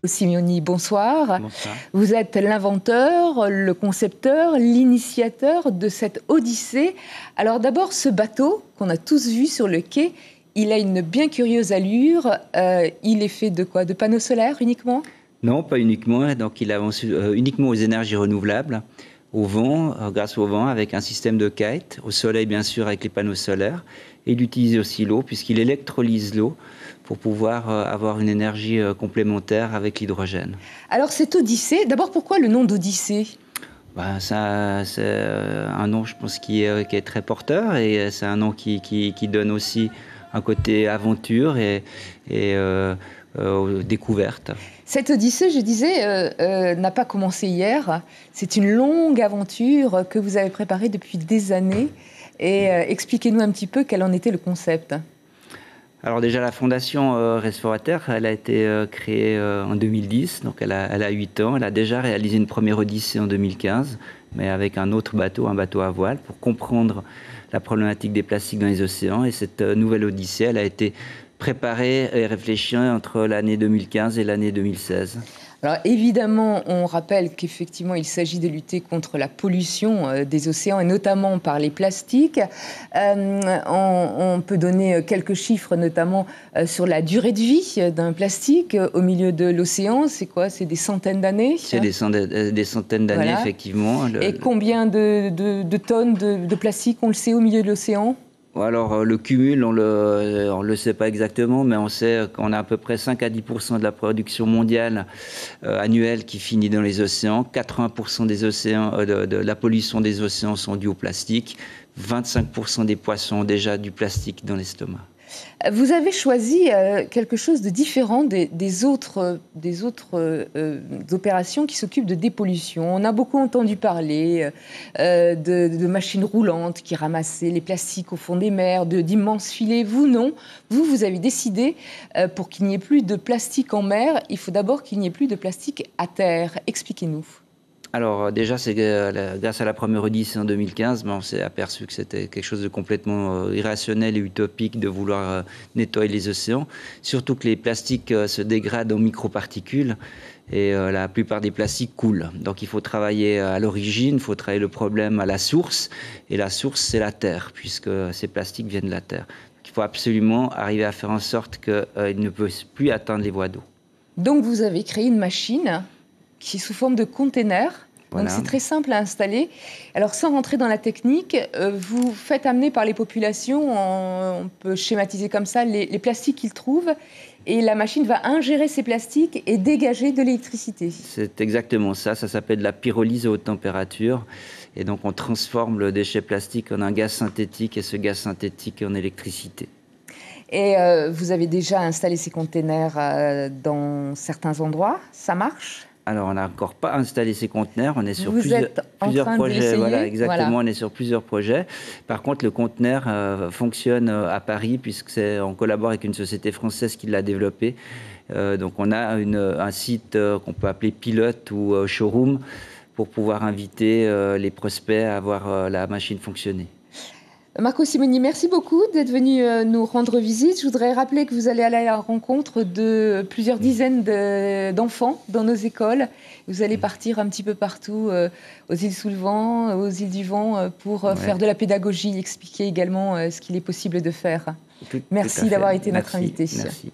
Simeoni, bonsoir. Bonsoir. Vous êtes l'inventeur, le concepteur, l'initiateur de cette odyssée. Alors d'abord, ce bateau qu'on a tous vu sur le quai, il a une bien curieuse allure. Il est fait de quoi? De panneaux solaires uniquement? Non, pas uniquement. Donc, il avance uniquement aux énergies renouvelables, au vent, grâce au vent, avec un système de kite, au soleil, bien sûr, avec les panneaux solaires. Et il utilise aussi l'eau, puisqu'il électrolyse l'eau pour pouvoir avoir une énergie complémentaire avec l'hydrogène. Alors cette odyssée, d'abord pourquoi le nom d'Odyssée? C'est un nom, je pense, qui est très porteur, et c'est un nom qui donne aussi un côté aventure et découverte. Cette odyssée, je disais, n'a pas commencé hier. C'est une longue aventure que vous avez préparée depuis des années. Et expliquez-nous un petit peu quel en était le concept. Alors déjà, la fondation Reste Terre, elle a été créée en 2010, donc elle a 8 ans. Elle a déjà réalisé une première odyssée en 2015, mais avec un autre bateau, un bateau à voile, pour comprendre la problématique des plastiques dans les océans. Et cette nouvelle odyssée, elle a été préparée et réfléchie entre l'année 2015 et l'année 2016. Alors évidemment, on rappelle qu'effectivement, il s'agit de lutter contre la pollution des océans et notamment par les plastiques. On peut donner quelques chiffres, notamment sur la durée de vie d'un plastique au milieu de l'océan. C'est quoi? C'est des centaines d'années? C'est des centaines d'années, voilà. Effectivement. Et combien de tonnes de plastique, on le sait, au milieu de l'océan? Alors, le cumul, on le sait pas exactement, mais on sait qu'on a à peu près 5 à 10% de la production mondiale annuelle qui finit dans les océans. 80% des océans, de la pollution des océans sont dues au plastique. 25% des poissons ont déjà du plastique dans l'estomac. Vous avez choisi quelque chose de différent des autres opérations qui s'occupent de dépollution. On a beaucoup entendu parler de machines roulantes qui ramassaient les plastiques au fond des mers, d'immenses filets. Vous, non. Vous avez décidé, pour qu'il n'y ait plus de plastique en mer, il faut d'abord qu'il n'y ait plus de plastique à terre. Expliquez-nous. Alors déjà, c'est grâce à la première odyssée en 2015, on s'est aperçu que c'était quelque chose de complètement irrationnel et utopique de vouloir nettoyer les océans. Surtout que les plastiques se dégradent en microparticules et la plupart des plastiques coulent. Donc il faut travailler à l'origine, il faut travailler le problème à la source. Et la source, c'est la Terre, puisque ces plastiques viennent de la Terre. Donc, il faut absolument arriver à faire en sorte qu'ils ne puissent plus atteindre les voies d'eau. Donc vous avez créé une machine qui est sous forme de container. Voilà. Donc c'est très simple à installer. Alors sans rentrer dans la technique, vous faites amener par les populations, on peut schématiser comme ça, les plastiques qu'ils trouvent, et la machine va ingérer ces plastiques et dégager de l'électricité. C'est exactement ça, ça s'appelle la pyrolyse à haute température. Et donc on transforme le déchet plastique en un gaz synthétique et ce gaz synthétique en électricité. Et vous avez déjà installé ces containers dans certains endroits, ça marche ? Alors, on n'a encore pas installé ces conteneurs. On est sur plusieurs projets. Voilà, exactement. Voilà. On est sur plusieurs projets. Par contre, le conteneur fonctionne à Paris puisqu'on collabore avec une société française qui l'a développé. Donc, on a un site qu'on peut appeler pilote ou showroom pour pouvoir inviter les prospects à voir la machine fonctionner. Marco Simeoni, merci beaucoup d'être venu nous rendre visite. Je voudrais rappeler que vous allez aller à la rencontre de plusieurs dizaines d'enfants dans nos écoles. Vous allez partir un petit peu partout, aux îles sous le vent, aux îles du vent, pour faire de la pédagogie, expliquer également ce qu'il est possible de faire. Merci d'avoir été notre invité. Merci.